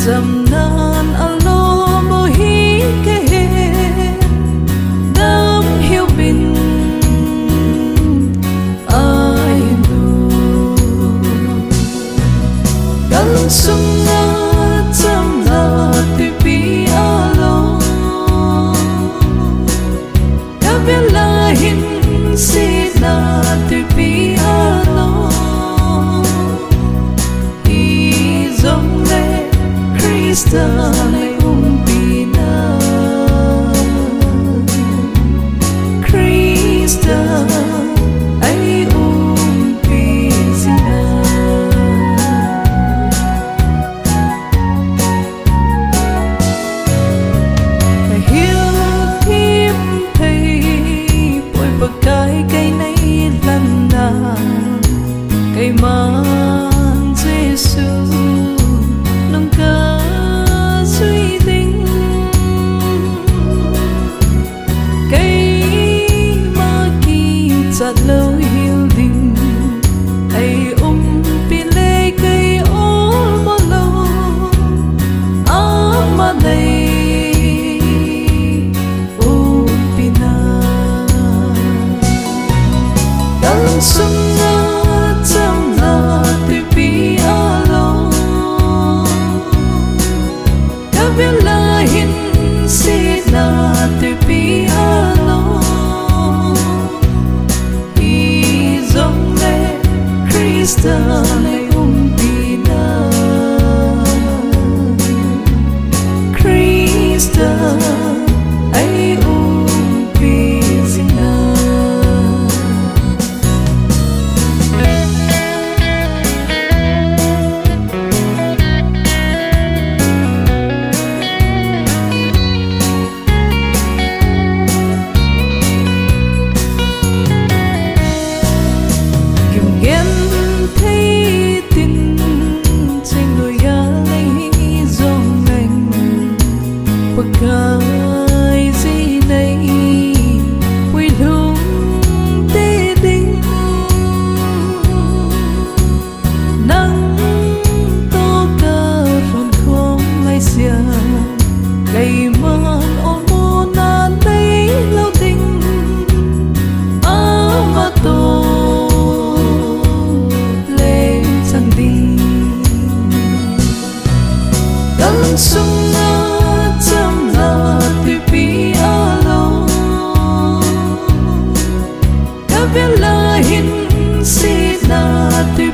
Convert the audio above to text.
chamnan alou hi kahen nam heuvin ahin Kalung sunga Chamna Twipi alou kavel ahin sina Twipi alou hijong christan umpi na christan umpi sina kahil Gimgenthei Pakai cây neilhen na Keima Jesu nung kajui Keima kichat lâu heuvin umpi cây olmo lâu Aman umpi na Kalung sunga Chamna Twipi alou kavel ahin sina Twipi alou hijong christan umpi na christan umpi sina Gimgenthei tinchang noiya lenghi hijong Pakai gì này quy lung tê đinh nắng to ca ròn không lai xia Keima olmo na lâu tinh amato lên sang đi Kalung sunga Chamna Twipi alou kavel ahin sina Twipi